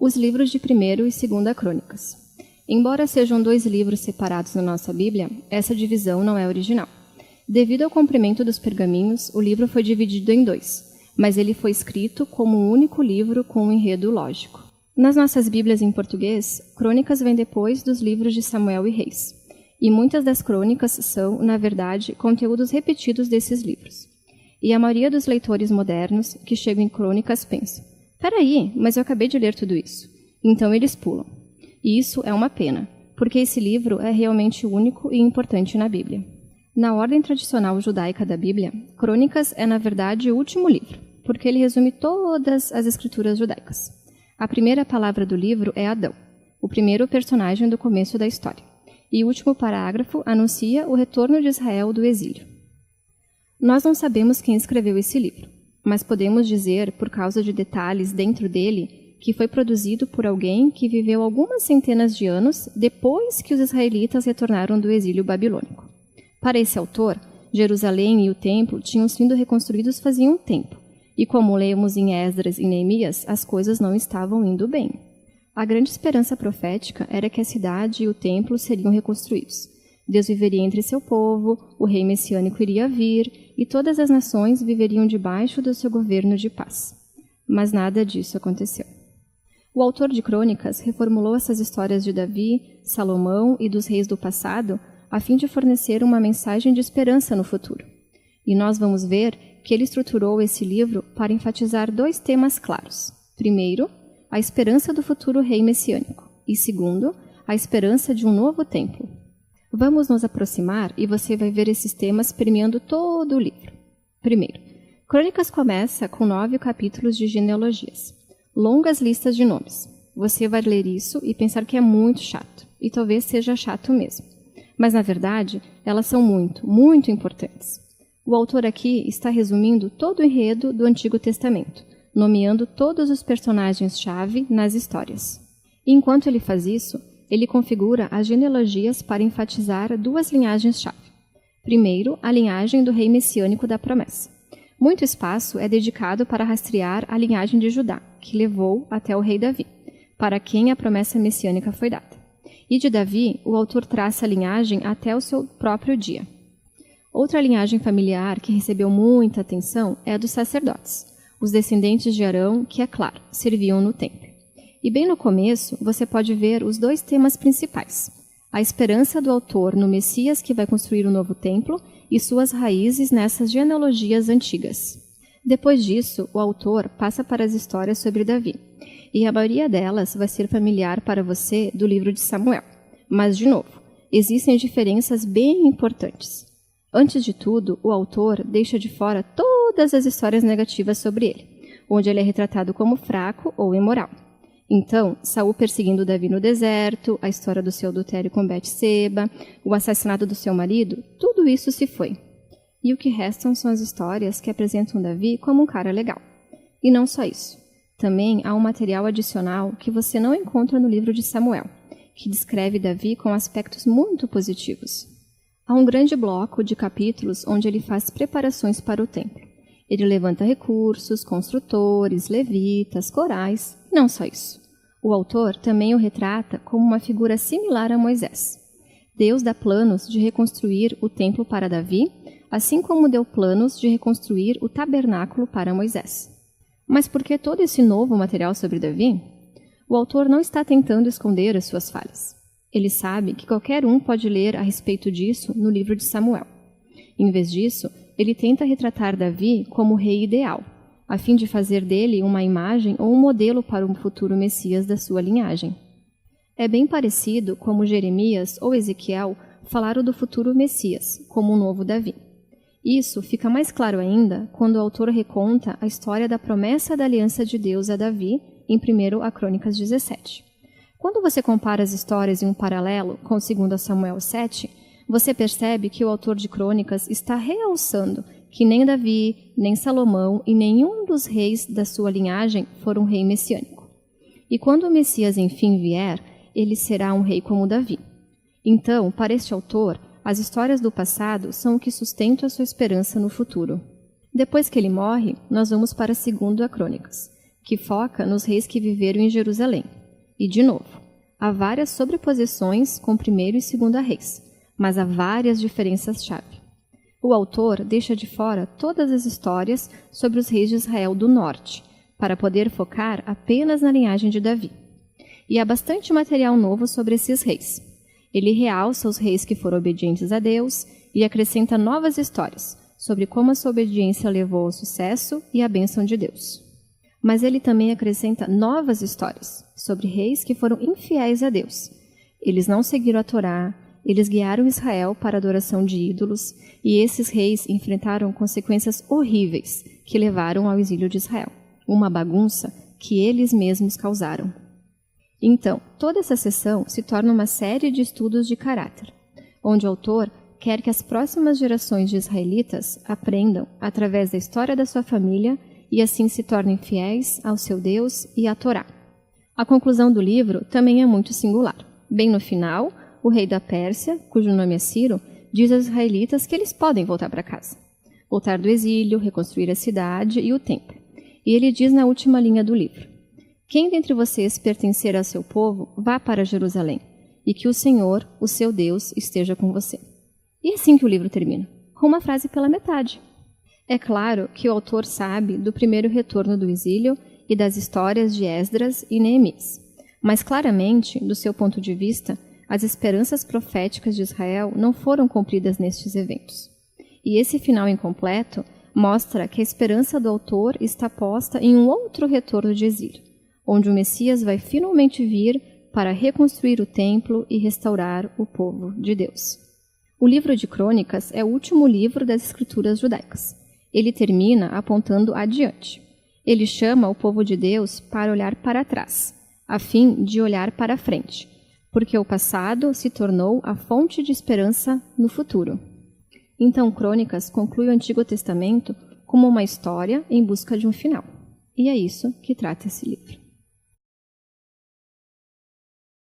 Os livros de 1º e 2ª Crônicas. Embora sejam 2 livros separados na nossa Bíblia, essa divisão não é original. Devido ao comprimento dos pergaminhos, o livro foi dividido em 2, mas ele foi escrito como um único livro com um enredo lógico. Nas nossas Bíblias em português, Crônicas vem depois dos livros de Samuel e Reis, e muitas das crônicas são, na verdade, conteúdos repetidos desses livros. E a maioria dos leitores modernos que chegam em Crônicas pensam: peraí, mas eu acabei de ler tudo isso. Então eles pulam. E isso é uma pena, porque esse livro é realmente único e importante na Bíblia. Na ordem tradicional judaica da Bíblia, Crônicas é, na verdade, o último livro, porque ele resume todas as escrituras judaicas. A primeira palavra do livro é Adão, o primeiro personagem do começo da história, e o último parágrafo anuncia o retorno de Israel do exílio. Nós não sabemos quem escreveu esse livro, mas podemos dizer, por causa de detalhes dentro dele, que foi produzido por alguém que viveu algumas centenas de anos depois que os israelitas retornaram do exílio babilônico. Para esse autor, Jerusalém e o templo tinham sido reconstruídos fazia um tempo, e como lemos em Esdras e Neemias, as coisas não estavam indo bem. A grande esperança profética era que a cidade e o templo seriam reconstruídos. Deus viveria entre seu povo, o rei messiânico iria vir, e todas as nações viveriam debaixo do seu governo de paz. Mas nada disso aconteceu. O autor de Crônicas reformulou essas histórias de Davi, Salomão e dos reis do passado a fim de fornecer uma mensagem de esperança no futuro. E nós vamos ver que ele estruturou esse livro para enfatizar 2 temas claros. Primeiro, a esperança do futuro rei messiânico. E segundo, a esperança de um novo templo. Vamos nos aproximar e você vai ver esses temas permeando todo o livro. Primeiro, Crônicas começa com 9 capítulos de genealogias. Longas listas de nomes. Você vai ler isso e pensar que é muito chato. E talvez seja chato mesmo. Mas, na verdade, elas são muito, muito importantes. O autor aqui está resumindo todo o enredo do Antigo Testamento, nomeando todos os personagens-chave nas histórias. E enquanto ele faz isso, ele configura as genealogias para enfatizar 2 linhagens-chave. Primeiro, a linhagem do rei messiânico da promessa. Muito espaço é dedicado para rastrear a linhagem de Judá, que levou até o rei Davi, para quem a promessa messiânica foi dada. E de Davi, o autor traça a linhagem até o seu próprio dia. Outra linhagem familiar que recebeu muita atenção é a dos sacerdotes, os descendentes de Arão, que, é claro, serviam no templo. E bem no começo, você pode ver os 2 temas principais: a esperança do autor no Messias que vai construir o novo templo e suas raízes nessas genealogias antigas. Depois disso, o autor passa para as histórias sobre Davi, e a maioria delas vai ser familiar para você do livro de Samuel. Mas, de novo, existem diferenças bem importantes. Antes de tudo, o autor deixa de fora todas as histórias negativas sobre ele, onde ele é retratado como fraco ou imoral. Então, Saul perseguindo Davi no deserto, a história do seu adultério com Betseba, o assassinato do seu marido, tudo isso se foi. E o que restam são as histórias que apresentam Davi como um cara legal. E não só isso. Também há um material adicional que você não encontra no livro de Samuel, que descreve Davi com aspectos muito positivos. Há um grande bloco de capítulos onde ele faz preparações para o templo. Ele levanta recursos, construtores, levitas, corais, e não só isso. O autor também o retrata como uma figura similar a Moisés. Deus dá planos de reconstruir o templo para Davi, assim como deu planos de reconstruir o tabernáculo para Moisés. Mas por que todo esse novo material sobre Davi? O autor não está tentando esconder as suas falhas. Ele sabe que qualquer um pode ler a respeito disso no livro de Samuel. Em vez disso, ele tenta retratar Davi como o rei ideal, a fim de fazer dele uma imagem ou um modelo para um futuro Messias da sua linhagem. É bem parecido como Jeremias ou Ezequiel falaram do futuro Messias, como um novo Davi. Isso fica mais claro ainda quando o autor reconta a história da promessa da aliança de Deus a Davi em 1 Crônicas 17. Quando você compara as histórias em um paralelo com 2 Samuel 7, você percebe que o autor de Crônicas está realçando que nem Davi, nem Salomão e nenhum dos reis da sua linhagem foram um rei messiânico. E quando o Messias enfim vier, ele será um rei como Davi. Então, para este autor, as histórias do passado são o que sustenta a sua esperança no futuro. Depois que ele morre, nós vamos para 2 Crônicas, que foca nos reis que viveram em Jerusalém. E, de novo, há várias sobreposições com 1º e 2º Reis, mas há várias diferenças-chave. O autor deixa de fora todas as histórias sobre os reis de Israel do norte, para poder focar apenas na linhagem de Davi. E há bastante material novo sobre esses reis. Ele realça os reis que foram obedientes a Deus e acrescenta novas histórias sobre como a sua obediência levou ao sucesso e à bênção de Deus. Mas ele também acrescenta novas histórias sobre reis que foram infiéis a Deus. Eles não seguiram a Torá, eles guiaram Israel para a adoração de ídolos, e esses reis enfrentaram consequências horríveis que levaram ao exílio de Israel, uma bagunça que eles mesmos causaram. Então, toda essa sessão se torna uma série de estudos de caráter, onde o autor quer que as próximas gerações de israelitas aprendam através da história da sua família e assim se tornem fiéis ao seu Deus e à Torá. A conclusão do livro também é muito singular. Bem no final, o rei da Pérsia, cujo nome é Ciro, diz aos israelitas que eles podem voltar para casa, voltar do exílio, reconstruir a cidade e o templo. E ele diz na última linha do livro: quem dentre vocês pertencer ao seu povo, vá para Jerusalém, e que o Senhor, o seu Deus, esteja com você. E é assim que o livro termina, com uma frase pela metade. É claro que o autor sabe do primeiro retorno do exílio e das histórias de Esdras e Neemias, mas claramente, do seu ponto de vista, as esperanças proféticas de Israel não foram cumpridas nestes eventos. E esse final incompleto mostra que a esperança do autor está posta em um outro retorno de exílio, onde o Messias vai finalmente vir para reconstruir o templo e restaurar o povo de Deus. O livro de Crônicas é o último livro das escrituras judaicas. Ele termina apontando adiante. Ele chama o povo de Deus para olhar para trás, a fim de olhar para a frente, porque o passado se tornou a fonte de esperança no futuro. Então, Crônicas conclui o Antigo Testamento como uma história em busca de um final. E é isso que trata esse livro.